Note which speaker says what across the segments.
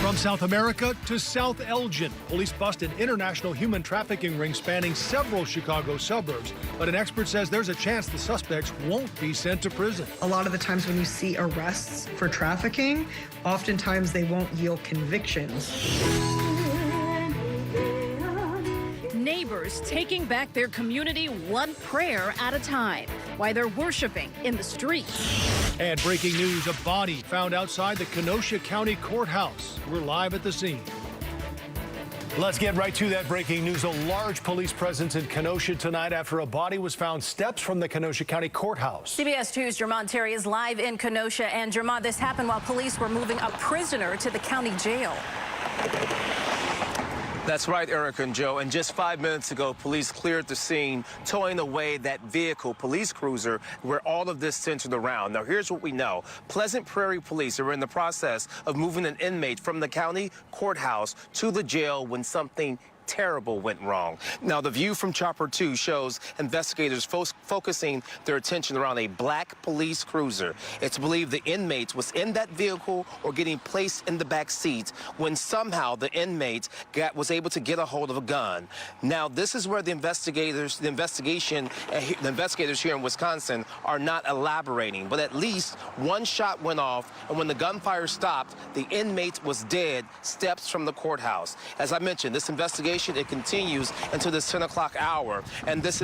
Speaker 1: From South America to South Elgin, police bust an international human trafficking ring spanning several Chicago suburbs. But an expert says there's a chance the suspects won't be sent to prison.
Speaker 2: A lot of the times when you see arrests for trafficking, oftentimes they won't yield convictions.
Speaker 3: Neighbors taking back their community one prayer at a time while they're worshiping in the streets.
Speaker 1: And breaking news, a body found outside the Kenosha County Courthouse. We're live at the scene. Let's get right to that breaking news. A large police presence in Kenosha tonight after a body was found steps from the Kenosha County Courthouse.
Speaker 4: CBS 2's Jermont Terry is live in Kenosha. And Jermont, this happened while police were moving a prisoner to the county jail.
Speaker 5: That's right, Eric and Joe. And just 5 minutes ago, police cleared the scene, towing away that vehicle, police cruiser, where all of this centered around. Now, here's what we know. Pleasant Prairie police are in the process of moving an inmate from the county courthouse to the jail when something terrible went wrong. Now, the view from Chopper 2 shows investigators focusing their attention around a black police cruiser. It's believed the inmate was in that vehicle or getting placed in the back seat when somehow the inmate was able to get a hold of a gun. Now, this is where the investigators here in Wisconsin are not elaborating, but at least one shot went off, and when the gunfire stopped, the inmate was dead steps from the courthouse. As I mentioned, this investigation, it continues until this 10 o'clock hour, and this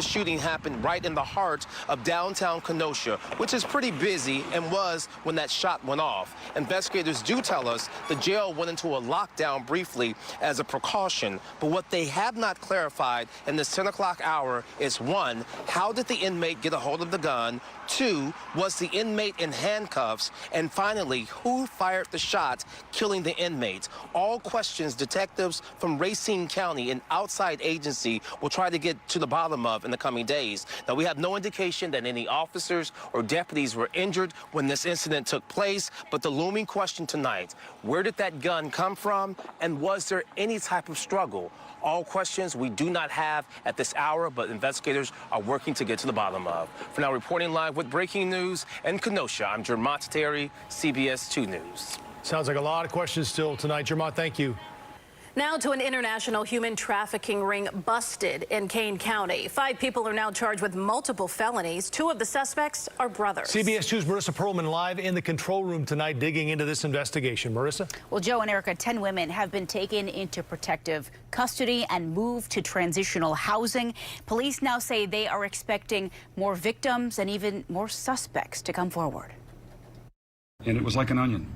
Speaker 5: shooting happened right in the heart of downtown Kenosha, which is pretty busy and was when that shot went off. Investigators do tell us the jail went into a lockdown briefly as a precaution, but what they have not clarified in this 10 o'clock hour is, one, how did the inmate get a hold of the gun? Two, was the inmate in handcuffs? And finally, who fired the shot killing the inmate? All questions detectives from Racine County, an outside agency, will try to get to the bottom of in the coming days. Now, we have no indication that any officers or deputies were injured when this incident took place, but the looming question tonight, where did that gun come from, and was there any type of struggle? All questions we do not have at this hour, but investigators are working to get to the bottom of. For now, reporting live with breaking news in Kenosha, I'm Jermont Terry, CBS 2 News.
Speaker 1: Sounds like a lot of questions still tonight. Jermont, thank you.
Speaker 4: Now to an international human trafficking ring busted in Kane County. 5 people are now charged with multiple felonies. 2 of the suspects are brothers.
Speaker 1: CBS 2's Marissa Perlman live in the control room tonight digging into this investigation. Marissa?
Speaker 6: Well, Joe and Erica, 10 women have been taken into protective custody and moved to transitional housing. Police now say they are expecting more victims and even more suspects to come forward.
Speaker 7: And it was like an onion.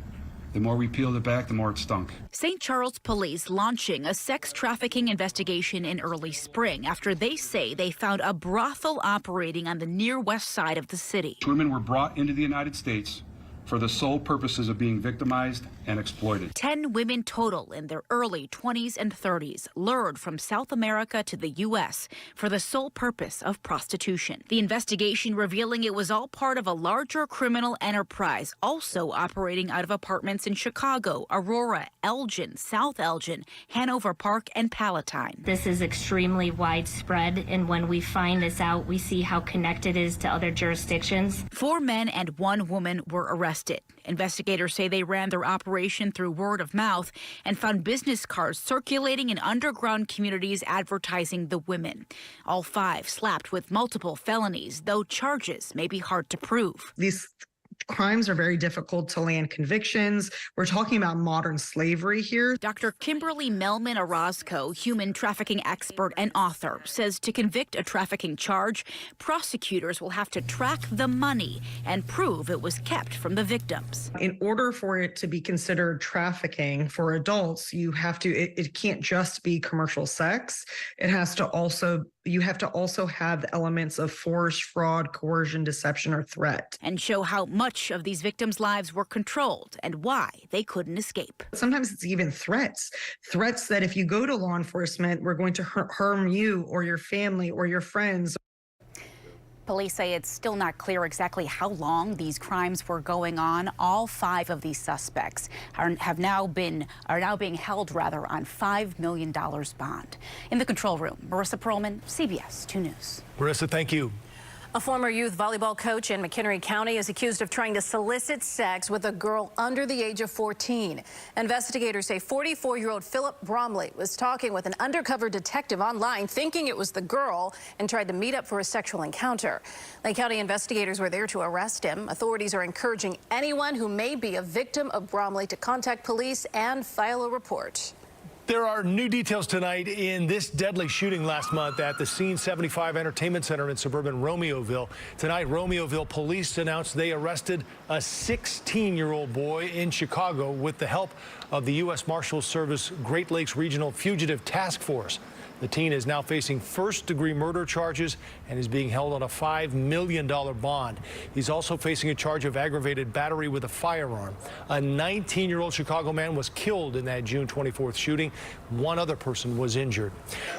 Speaker 7: The more we peeled it back, the more it stunk.
Speaker 6: St. Charles police launching a sex trafficking investigation in early spring after they say they found a brothel operating on the near west side of the city.
Speaker 7: Women were brought into the United States for the sole purposes of being victimized and exploited.
Speaker 6: 10 women total in their early 20s and 30s lured from South America to the U.S. for the sole purpose of prostitution. The investigation revealing it was all part of a larger criminal enterprise, also operating out of apartments in Chicago, Aurora, Elgin, South Elgin, Hanover Park, and Palatine.
Speaker 8: This is extremely widespread, and when we find this out, we see how connected it is to other jurisdictions.
Speaker 6: 4 men and 1 woman were arrested. Investigators say they ran their operation through word of mouth and found business cards circulating in underground communities advertising the women. All 5 slapped with multiple felonies, though charges may be hard to prove.
Speaker 2: These crimes are very difficult to land convictions. We're talking about modern slavery here.
Speaker 6: Dr. Kimberly Melman Orozco, human trafficking expert and author, says to convict a trafficking charge, prosecutors will have to track the money and prove it was kept from the victims.
Speaker 2: In order for it to be considered trafficking for adults, you have to, it can't just be commercial sex. It has to also, you have to also have the elements of force, fraud, coercion, deception, or threat.
Speaker 6: And show how much of these victims' lives were controlled and why they couldn't escape.
Speaker 2: Sometimes it's even threats that if you go to law enforcement, we're going to harm you or your family or your friends.
Speaker 6: Police say it's still not clear exactly how long these crimes were going on. All 5 of these suspects are now being held on $5 million bond. In the control room, Marissa Perlman, CBS 2 News.
Speaker 1: Marissa, thank you.
Speaker 4: A former youth volleyball coach in McHenry County is accused of trying to solicit sex with a girl under the age of 14. Investigators say 44-year-old Philip Bromley was talking with an undercover detective online, thinking it was the girl, and tried to meet up for a sexual encounter. Lake County investigators were there to arrest him. Authorities are encouraging anyone who may be a victim of Bromley to contact police and file a report.
Speaker 1: There are new details tonight in this deadly shooting last month at the Scene 75 Entertainment Center in suburban Romeoville. Tonight, Romeoville police announced they arrested a 16-year-old boy in Chicago with the help of the U.S. Marshals Service Great Lakes Regional Fugitive Task Force. The teen is now facing first-degree murder charges and is being held on a $5 million bond. He's also facing a charge of aggravated battery with a firearm. A 19-year-old Chicago man was killed in that June 24th shooting. One other person was injured.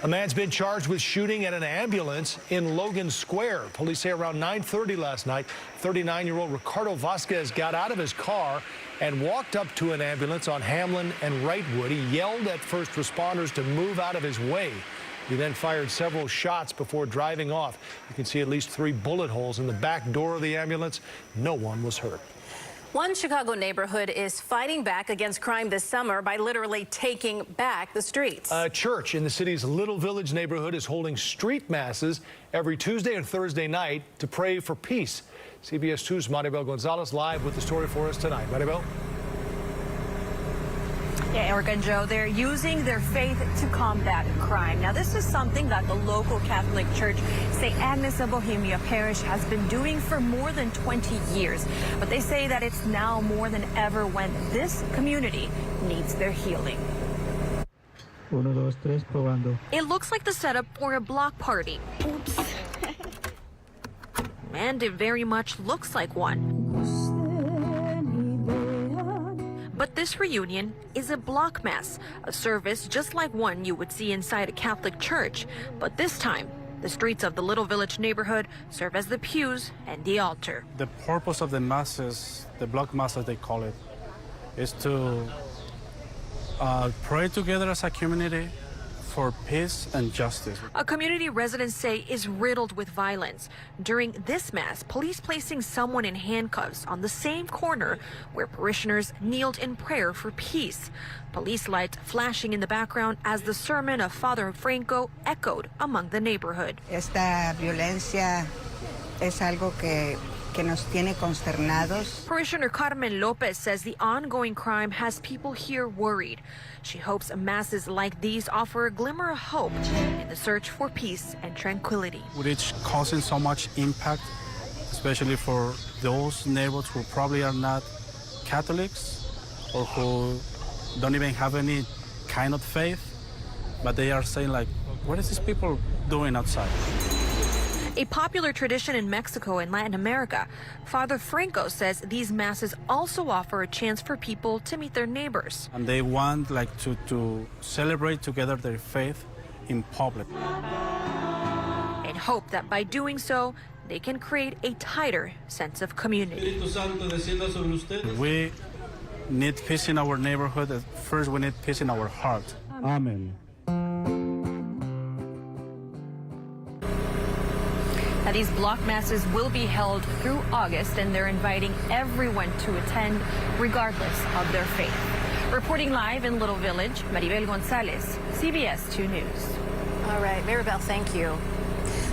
Speaker 1: A man's been charged with shooting at an ambulance in Logan Square. Police say around 9:30 last night, 39-year-old Ricardo Vasquez got out of his car and walked up to an ambulance on Hamlin and Wrightwood. He yelled at first responders to move out of his way. He then fired several shots before driving off. You can see at least 3 bullet holes in the back door of the ambulance. No one was hurt.
Speaker 4: One Chicago neighborhood is fighting back against crime this summer by literally taking back the streets.
Speaker 1: A church in the city's Little Village neighborhood is holding street masses every Tuesday and Thursday night to pray for peace. CBS 2's Maribel Gonzalez live with the story for us tonight. Maribel?
Speaker 9: Yeah, Eric and Joe, they're using their faith to combat crime. Now, this is something that the local Catholic Church, St. Agnes of Bohemia Parish, has been doing for more than 20 years. But they say that it's now more than ever when this community needs their healing.
Speaker 10: Uno, dos, tres, probando.
Speaker 6: It looks like the setup for a block party. Oops. And it very much looks like one. But this reunion is a block mass, a service just like one you would see inside a Catholic church. But this time, the streets of the Little Village neighborhood serve as the pews and the altar.
Speaker 11: The purpose of the masses, the block mass as they call it, is to pray together as a community for peace and justice.
Speaker 6: A community residents say is riddled with violence. During this mass, police placing someone in handcuffs on the same corner where parishioners kneeled in prayer for peace. Police lights flashing in the background as the sermon of Father Franco echoed among the neighborhood.
Speaker 12: Esta violencia es algo que nos tiene consternados.
Speaker 6: Parishioner Carmen Lopez says the ongoing crime has people here worried. She hopes masses like these offer a glimmer of hope in the search for peace and tranquility.
Speaker 11: With it causing so much impact, especially for those neighbors who probably are not Catholics or who don't even have any kind of faith, but they are saying like, what is these people doing outside?
Speaker 6: A popular tradition in Mexico and Latin America, Father Franco says these masses also offer a chance for people to meet their neighbors.
Speaker 11: And they want like to celebrate together their faith in public.
Speaker 6: And hope that by doing so, they can create a tighter sense of community.
Speaker 11: We need peace in our neighborhood. First, we need peace in our heart. Amen.
Speaker 9: Now, these block masses will be held through August, and they're inviting everyone to attend regardless of their faith. Reporting live in Little Village, Maribel Gonzalez, CBS 2 News.
Speaker 4: All right, Maribel, thank you.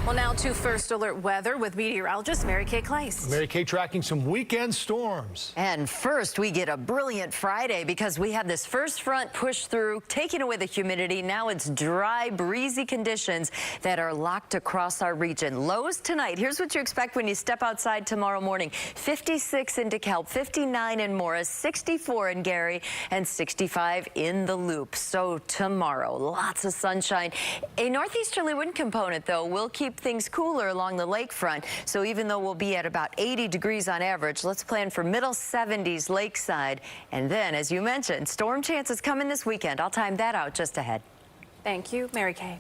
Speaker 4: Well, now to First Alert weather with meteorologist Mary Kay Kleiss.
Speaker 1: Mary Kay tracking some weekend storms.
Speaker 13: And first, we get a brilliant Friday because we have this first front push through, taking away the humidity. Now it's dry, breezy conditions that are locked across our region. Lows tonight. Here's what you expect when you step outside tomorrow morning. 56 in DeKalb, 59 in Morris, 64 in Gary, and 65 in the Loop. So tomorrow, lots of sunshine. A northeasterly wind component, though, will keep things cooler along the lakefront. So even though we'll be at about 80 degrees on average, let's plan for middle 70s lakeside. And then, as you mentioned, storm chances coming this weekend. I'll time that out just ahead.
Speaker 4: Thank you, Mary Kay.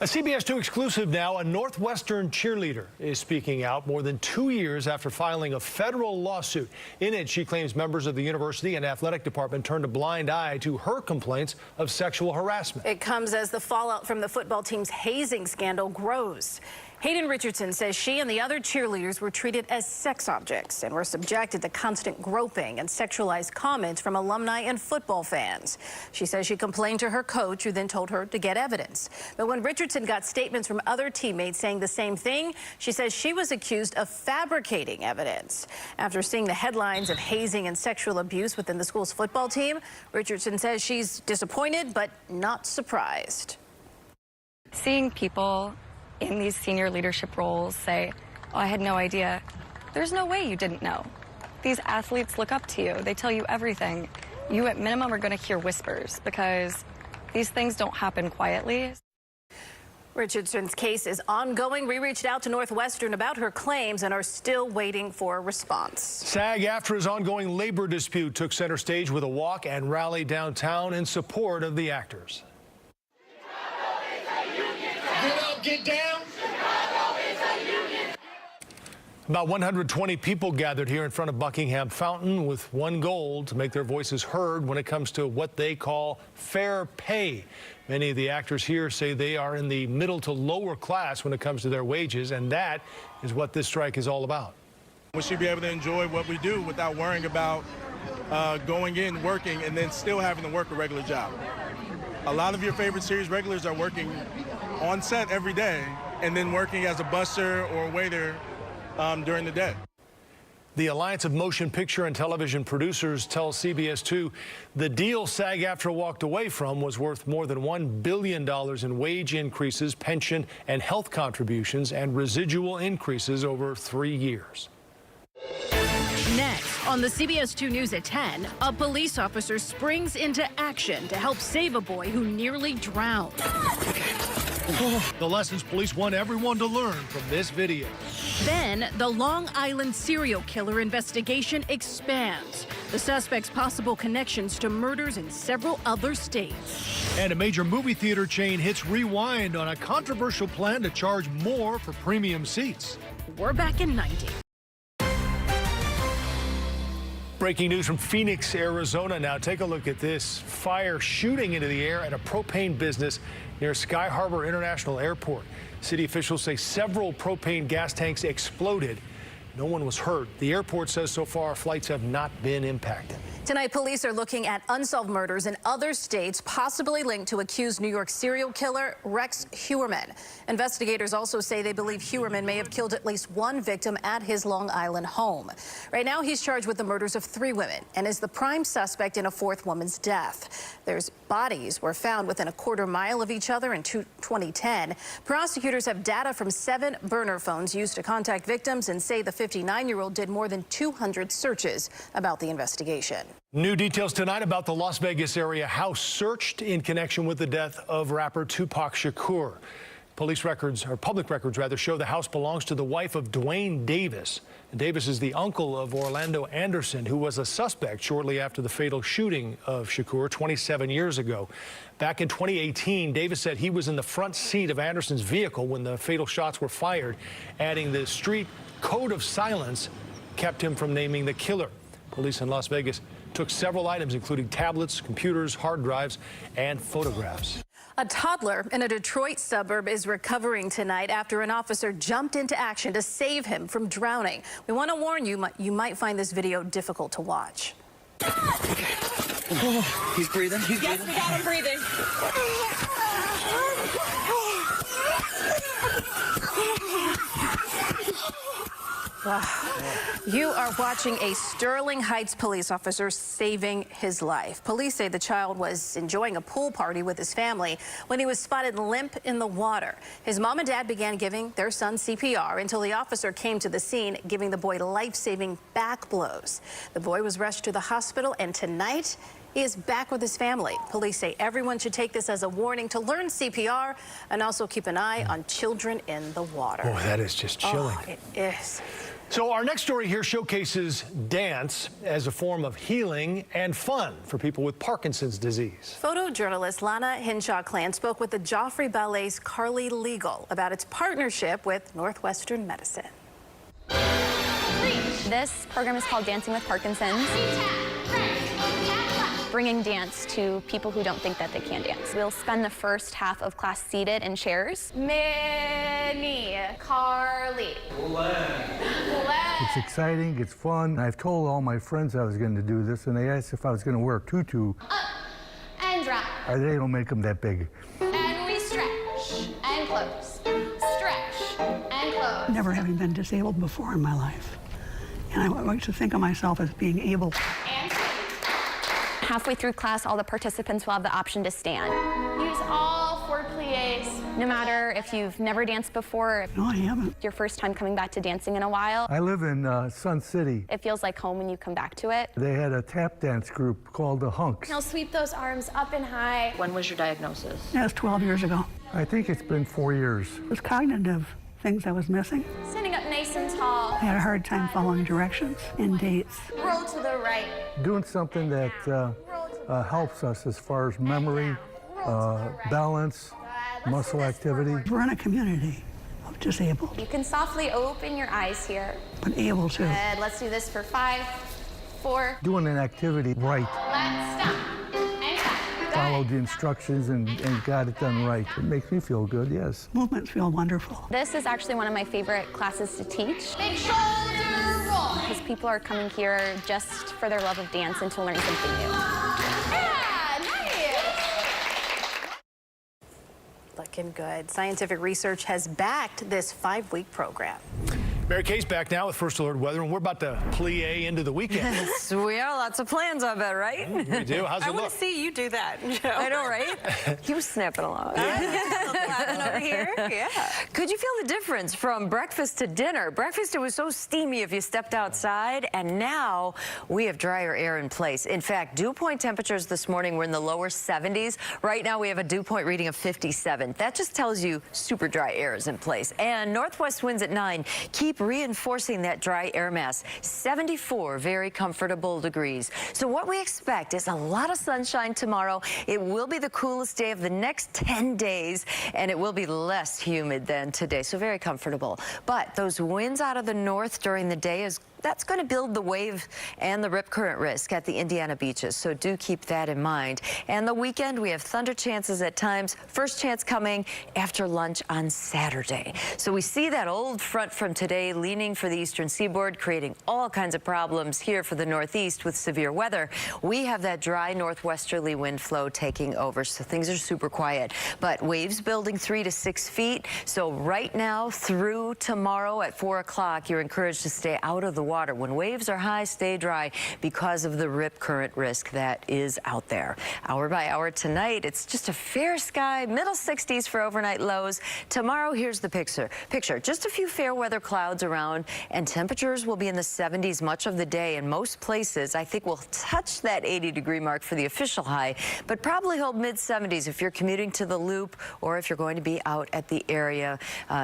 Speaker 1: A CBS 2 exclusive now. A Northwestern cheerleader is speaking out more than 2 years after filing a federal lawsuit. In it, she claims members of the university and athletic department turned a blind eye to her complaints of sexual harassment.
Speaker 4: It comes as the fallout from the football team's hazing scandal grows. Hayden Richardson says she and the other cheerleaders were treated as sex objects and were subjected to constant groping and sexualized comments from alumni and football fans. She says she complained to her coach, who then told her to get evidence. But when Richardson got statements from other teammates saying the same thing, she says she was accused of fabricating evidence. After seeing the headlines of hazing and sexual abuse within the school's football team, Richardson says she's disappointed but not surprised.
Speaker 14: Seeing people in these senior leadership roles say, oh, I had no idea. There's no way you didn't know. These athletes look up to you. They tell you everything. You at minimum are going to hear whispers because these things don't happen quietly.
Speaker 4: Richardson's case is ongoing. We reached out to Northwestern about her claims and are still waiting for a response.
Speaker 1: SAG-AFTRA's ongoing labor dispute took center stage with a walk and rally downtown in support of the actors.
Speaker 15: Get up, get down.
Speaker 1: About 120 people gathered here in front of Buckingham Fountain with one goal: to make their voices heard when it comes to what they call fair pay. Many of the actors here say they are in the middle to lower class when it comes to their wages, and that is what this strike is all about.
Speaker 16: We should be able to enjoy what we do without worrying about going in, working, and then still having to work a regular job. A lot of your favorite series regulars are working on set every day and then working as a busser or a waiter during the day.
Speaker 1: The Alliance of Motion Picture and Television Producers tells CBS 2 the deal SAG-AFTRA walked away from was worth more than $1 billion in wage increases, pension and health contributions, and residual increases over 3 years.
Speaker 3: Next, on the CBS 2 News at 10, a police officer springs into action to help save a boy who nearly drowned.
Speaker 1: The lessons police want everyone to learn from this video.
Speaker 3: Then, the Long Island serial killer investigation expands. The suspect's possible connections to murders in several other states.
Speaker 1: And a major movie theater chain hits rewind on a controversial plan to charge more for premium seats.
Speaker 3: We're back in 90.
Speaker 1: Breaking news from Phoenix, Arizona now. Take a look at this. Fire shooting into the air at a propane business near Sky Harbor International Airport. City officials say several propane gas tanks exploded. No one was hurt. The airport says so far flights have not been impacted.
Speaker 4: Tonight, police are looking at unsolved murders in other states, possibly linked to accused New York serial killer Rex Heuermann. Investigators also say they believe Heuermann may have killed at least one victim at his Long Island home. Right now, he's charged with the murders of 3 women and is the prime suspect in a 4th woman's death. Their bodies were found within a quarter mile of each other in 2010. Prosecutors have data from 7 burner phones used to contact victims and say the 59-year-old did more than 200 searches about the investigation.
Speaker 1: New details tonight about the Las Vegas area house searched in connection with the death of rapper Tupac Shakur. Police records, or public records rather, show the house belongs to the wife of Dwayne Davis. And Davis is the uncle of Orlando Anderson, who was a suspect shortly after the fatal shooting of Shakur 27 years ago. Back in 2018, Davis said he was in the front seat of Anderson's vehicle when the fatal shots were fired, adding the street code of silence kept him from naming the killer. Police in Las Vegas took several items, including tablets, computers, hard drives, and photographs.
Speaker 4: A toddler in a Detroit suburb is recovering tonight after an officer jumped into action to save him from drowning. We want to warn you, you might find this video difficult to watch.
Speaker 15: Oh, he's breathing. He's breathing.
Speaker 9: We got him breathing.
Speaker 4: Wow. You are watching a Sterling Heights police officer saving his life. Police say the child was enjoying a pool party with his family when he was spotted limp in the water. His mom and dad began giving their son CPR until the officer came to the scene, giving the boy life-saving back blows. The boy was rushed to the hospital, and tonight he is back with his family. Police say everyone should take this as a warning to learn CPR and also keep an eye on children in the water.
Speaker 1: Oh, that is just chilling.
Speaker 4: Oh, it is.
Speaker 1: So our next story here showcases dance as a form of healing and fun for people with Parkinson's disease.
Speaker 4: Photojournalist Lana Hinshaw-Clan spoke with the Joffrey Ballet's Carly Legal about its partnership with Northwestern Medicine.
Speaker 17: This program is called Dancing with Parkinson's. bringing dance to people who don't think that they can dance. We'll spend the first half of class seated in chairs. Minnie, Carly.
Speaker 18: It's exciting, it's fun. I've told all my friends I was going to do this, and they asked if I was going to wear a tutu.
Speaker 17: Up and drop.
Speaker 18: They don't make them that big.
Speaker 17: And we stretch and close. Stretch and close.
Speaker 19: Never having been disabled before in my life. And I like to think of myself as being able.
Speaker 17: And halfway through class, all the participants will have the option to stand. Use all 4 pliés, no matter if you've never danced before.
Speaker 19: No, I haven't.
Speaker 17: Your first time coming back to dancing in a while.
Speaker 18: I live in Sun City.
Speaker 17: It feels like home when you come back to it.
Speaker 18: They had a tap dance group called the Hunks.
Speaker 17: Now sweep those arms up and high.
Speaker 13: When was your diagnosis?
Speaker 19: That was 12 years ago.
Speaker 18: I think it's been 4 years.
Speaker 19: It was cognitive things I was missing.
Speaker 17: Sitting up nice and tall.
Speaker 19: I had a hard time following directions and dates.
Speaker 17: Roll to the right.
Speaker 18: Doing something that helps us as far as memory, balance, muscle activity.
Speaker 19: We're in a community of disabled,
Speaker 17: You can softly open your eyes here.
Speaker 19: but able to.
Speaker 17: Good. Let's do this for 5, 4.
Speaker 18: Doing an activity right.
Speaker 17: Let's stop. And stop.
Speaker 18: Followed the instructions and got it done right. It makes me feel good, yes.
Speaker 19: Movements feel wonderful.
Speaker 17: This is actually one of my favorite classes to teach. Big shoulder roll. Because people are coming here just for their love of dance and to learn something new. Yeah, nice.
Speaker 4: Looking good. Scientific research has backed this 5-week program.
Speaker 1: Mary Kay's back now with First Alert Weather, and we're about to plie into the weekend.
Speaker 13: Yes, we are. Lots of plans, I bet, right?
Speaker 1: We do. How's it
Speaker 20: I
Speaker 1: look?
Speaker 20: want to see you do that, Joe.
Speaker 13: I know, right? He was snapping along.
Speaker 20: Over here. Yeah.
Speaker 13: Could you feel the difference from breakfast to dinner? Breakfast, it was so steamy if you stepped outside, and now we have drier air in place. In fact, dew point temperatures this morning were in the lower 70s. Right now, we have a dew point reading of 57. That just tells you super dry air is in place. And northwest winds at 9 keep reinforcing that dry air mass. 74 very comfortable degrees. So what we expect is a lot of sunshine tomorrow. It will be the coolest day of the next 10 days, and it will be less humid than today, so very comfortable. But those winds out of the north during the day that's going to build the wave and the rip current risk at the Indiana beaches, so do keep that in mind. And the weekend, we have thunder chances at times. First chance coming after lunch on Saturday. So we see that old front from today leaning for the eastern seaboard, creating all kinds of problems here for the northeast with severe weather. We have that dry northwesterly wind flow taking over, so things are super quiet. But waves building 3 to 6 feet. So right now through tomorrow at 4 o'clock, you're encouraged to stay out of the water. When waves are high, stay dry because of the rip current risk that is out there. Hour by hour tonight, it's just a fair sky, middle 60s for overnight lows. Tomorrow, here's the picture. Just a few fair weather clouds around, and temperatures will be in the 70s much of the day. In most places, I think we'll touch that 80-degree mark for the official high, but probably hold mid-70s if you're commuting to the Loop or if you're going to be out at the area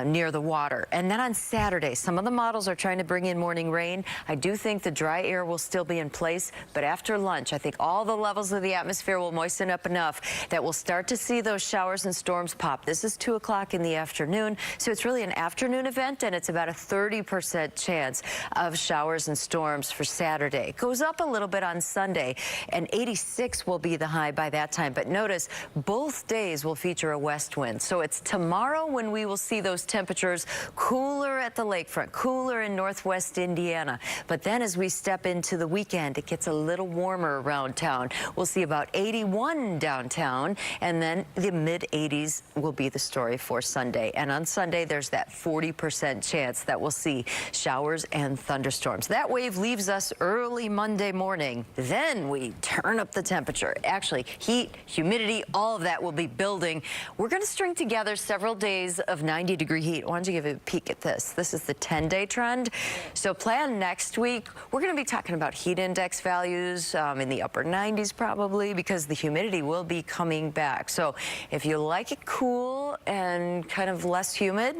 Speaker 13: near the water. And then on Saturday, some of the models are trying to bring in morning rain. I do think the dry air will still be in place, but after lunch, I think all the levels of the atmosphere will moisten up enough that we'll start to see those showers and storms pop. This is 2 o'clock in the afternoon, so it's really an afternoon event, and it's about a 30% chance of showers and storms for Saturday. It goes up a little bit on Sunday, and 86 will be the high by that time. But notice, both days will feature a west wind, so it's tomorrow when we will see those temperatures cooler at the lakefront, cooler in northwest Indiana. But then as we step into the weekend, it gets a little warmer around town. We'll see about 81 downtown, and then the mid-80s will be the story for Sunday. And on Sunday, there's that 40% chance that we'll see showers and thunderstorms. That wave leaves us early Monday morning. Then we turn up the temperature. Actually, heat, humidity, all of that will be building. We're going to string together several days of 90-degree heat. Why don't you give a peek at this? This is the 10-day trend. So plan next week. We're going to be talking about heat index values in the upper 90s probably, because the humidity will be coming back. So if you like it cool and kind of less humid,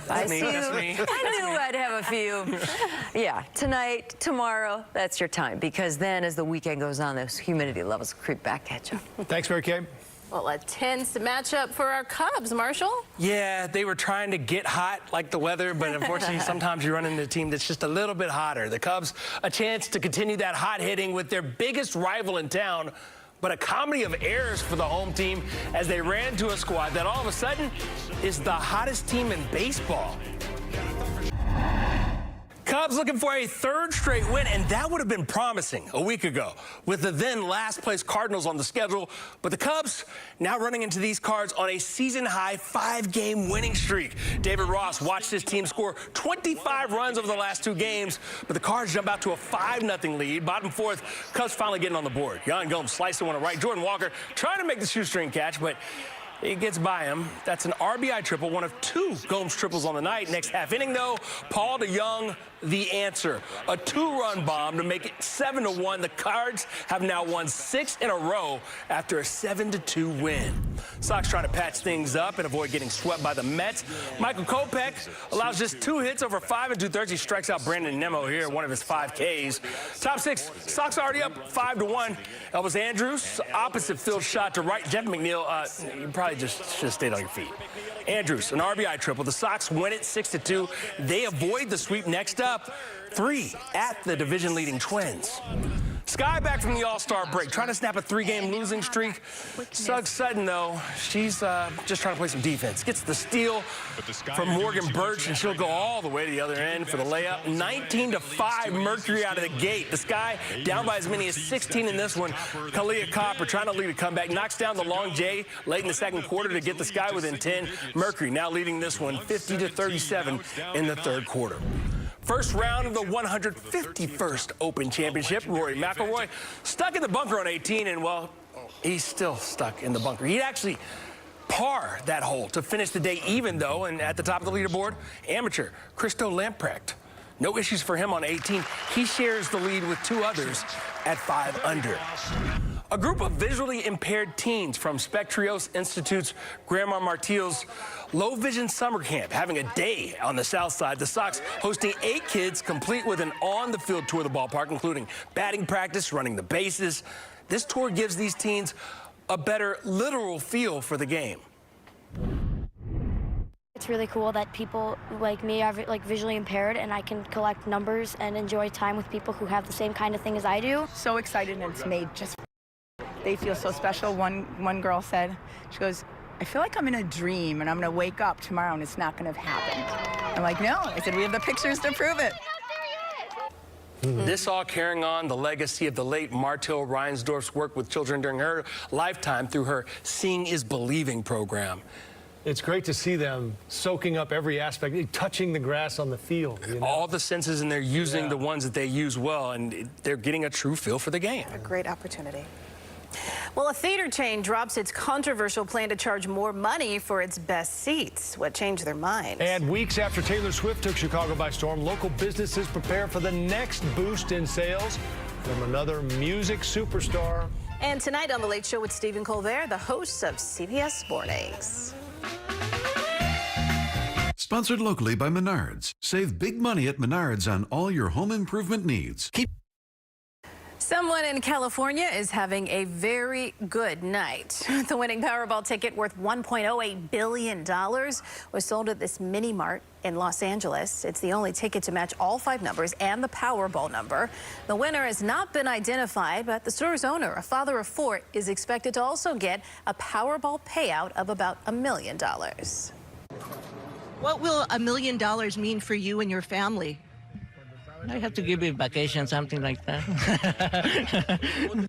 Speaker 13: I see you. I knew I'd have a few. Yeah, tonight, tomorrow, that's your time, because then as the weekend goes on, those humidity levels creep back at you.
Speaker 1: Thanks, Mary Kay.
Speaker 4: Well, a tense matchup for our Cubs, Marshall.
Speaker 21: Yeah, they were trying to get hot like the weather, but unfortunately sometimes you run into a team that's just a little bit hotter. The Cubs, a chance to continue that hot hitting with their biggest rival in town, but a comedy of errors for the home team as they ran into a squad that all of a sudden is the hottest team in baseball. Cubs looking for a third straight win, and that would have been promising a week ago with the then last place Cardinals on the schedule. But the Cubs now running into these Cards on a season-high 5-game winning streak. David Ross watched his team score 25 runs over the last 2 games, but the Cards jump out to a 5-0 lead. Bottom fourth, Cubs finally getting on the board. Yan Gomes slicing one to right. Jordan Walker trying to make the shoestring catch, but he gets by him. That's an RBI triple, one of 2 Gomes triples on the night. Next half inning, though, Paul DeJong, the answer. A 2-run bomb to make it 7-1. The Cards have now won 6 in a row after a 7-2 win. Sox trying to patch things up and avoid getting swept by the Mets. Michael Kopech allows just 2 hits over 5 2/3. He strikes out Brandon Nimmo here, one of his 5 Ks. Top 6, Sox already up 5-1. Elvis Andrus, opposite field shot to right. Jeff McNeil, you probably just should have stayed on your feet. Andrews, an RBI triple. The Sox win it 6-2. They avoid the sweep. Next up, 3 at the division-leading Twins. Sky back from the All-Star break, trying to snap a 3-game losing streak. Suggs Sutton, though, she's just trying to play some defense. Gets the steal from Morgan Birch, and she'll go all the way to the other end for the layup. 19-5 Mercury out of the gate. The Sky down by as many as 16 in this one. Kalia Copper trying to lead a comeback. Knocks down the long J late in the second quarter to get the Sky within 10. Mercury now leading this one 50-37 in the third quarter. First round of the 151st Open Championship. Rory McIlroy stuck in the bunker on 18, and, well, he's still stuck in the bunker. He'd actually par that hole to finish the day even, though, and at the top of the leaderboard, amateur Christo Lamprecht. No issues for him on 18. He shares the lead with 2 others at 5 under. A group of visually impaired teens from Spectrios Institute's Grandma Martillo's Low Vision Summer Camp having a day on the south side. The Sox hosting 8 kids, complete with an on-the-field tour of the ballpark, including batting practice, running the bases. This tour gives these teens a better literal feel for the game.
Speaker 5: It's really cool that people like me are visually impaired, and I can collect numbers and enjoy time with people who have the same kind of thing as I do.
Speaker 22: So excited, and it's made just. They feel so special. One girl said, she goes, I feel like I'm in a dream and I'm going to wake up tomorrow and it's not going to have happened. I'm like, no. I said, we have the pictures to prove it.
Speaker 21: This all carrying on the legacy of the late Martil Reinsdorf's work with children during her lifetime through her Seeing is Believing program.
Speaker 1: It's great to see them soaking up every aspect, touching the grass on the field. You know?
Speaker 21: All the senses, and they're using the ones that they use well, and they're getting a true feel for the game.
Speaker 20: A great opportunity.
Speaker 4: Well, a theater chain drops its controversial plan to charge more money for its best seats. What changed their minds?
Speaker 1: And weeks after Taylor Swift took Chicago by storm, local businesses prepare for the next boost in sales from another music superstar.
Speaker 4: And tonight on The Late Show with Stephen Colbert, the hosts of CBS Mornings.
Speaker 23: Sponsored locally by Menards. Save big money at Menards on all your home improvement needs.
Speaker 4: Someone in California is having a very good night. The winning Powerball ticket worth $1.08 billion was sold at this mini mart in Los Angeles. It's the only ticket to match all 5 numbers and the Powerball number. The winner has not been identified, but the store's owner, a father of 4, is expected to also get a Powerball payout of about $1 million.
Speaker 24: What will $1 million mean for you and your family?
Speaker 25: I have to give you a vacation, something like that.
Speaker 4: A little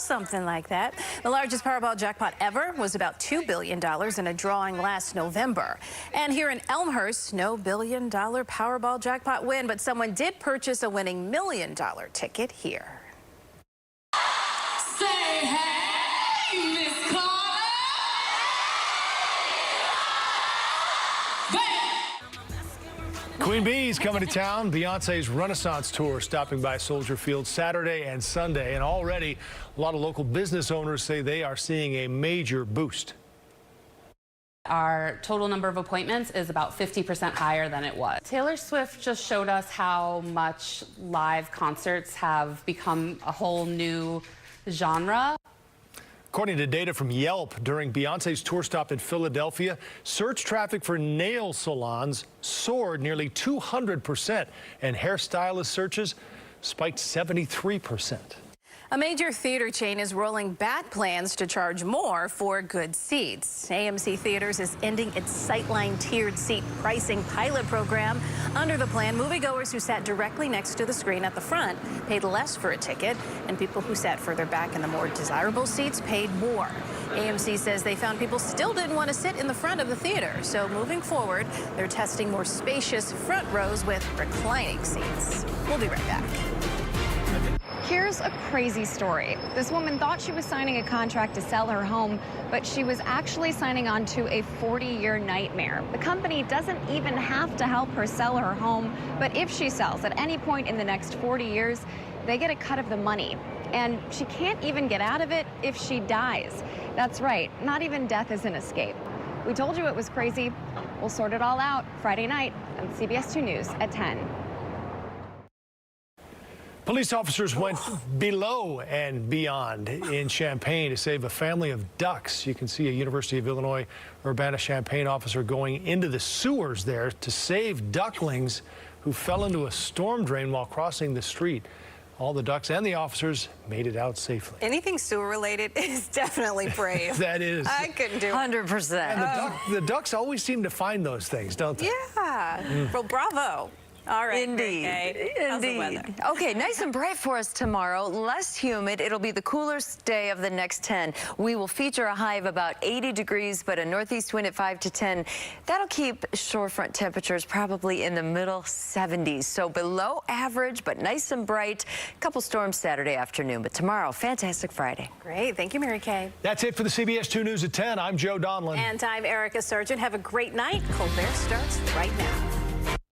Speaker 4: something like that. The largest Powerball jackpot ever was about $2 billion in a drawing last November. And here in Elmhurst, no $1 billion Powerball jackpot win, but someone did purchase a winning $1 million ticket here.
Speaker 15: Say hey, Miss Carter.
Speaker 1: Queen Bee's coming to town. Beyonce's Renaissance Tour stopping by Soldier Field Saturday and Sunday. And already a lot of local business owners say they are seeing a major boost.
Speaker 26: Our total number of appointments is about 50% higher than it was. Taylor Swift just showed us how much live concerts have become a whole new genre.
Speaker 1: According to data from Yelp, during Beyonce's tour stop in Philadelphia, search traffic for nail salons soared nearly 200%, and hairstylist searches spiked 73%.
Speaker 4: A major theater chain is rolling back plans to charge more for good seats. AMC Theaters is ending its Sightline tiered seat pricing pilot program. Under the plan, moviegoers who sat directly next to the screen at the front paid less for a ticket, and people who sat further back in the more desirable seats paid more. AMC says they found people still didn't want to sit in the front of the theater, so moving forward, they're testing more spacious front rows with reclining seats. We'll be right back.
Speaker 2: Here's a crazy story. This woman thought she was signing a contract to sell her home, but she was actually signing on to a 40-year nightmare. The company doesn't even have to help her sell her home, but if she sells at any point in the next 40 years, they get a cut of the money. And she can't even get out of it if she dies. That's right, not even death is an escape. We told you it was crazy. We'll sort it all out Friday night on CBS 2 News at 10.
Speaker 1: Police officers went below and beyond in Champaign to save a family of ducks. You can see a University of Illinois Urbana-Champaign officer going into the sewers there to save ducklings who fell into a storm drain while crossing the street. All the ducks and the officers made it out safely.
Speaker 20: Anything sewer related is definitely brave.
Speaker 1: That is.
Speaker 20: I couldn't do it.
Speaker 13: 100%.
Speaker 1: And the ducks always seem to find those things, don't they?
Speaker 20: Yeah. Well, bravo. All right.
Speaker 13: Indeed.
Speaker 20: How's the weather?
Speaker 13: Okay, nice and bright for us tomorrow. Less humid. It'll be the coolest day of the next 10. We will feature a high of about 80 degrees, but a northeast wind at 5 to 10. That'll keep shorefront temperatures probably in the middle 70s. So below average, but nice and bright. A couple storms Saturday afternoon, but tomorrow, fantastic Friday.
Speaker 4: Great. Thank you, Mary Kay.
Speaker 1: That's it for the CBS 2 News at 10. I'm Joe Donlin.
Speaker 4: And I'm Erica Sargent. Have a great night. Cold Bear starts right now.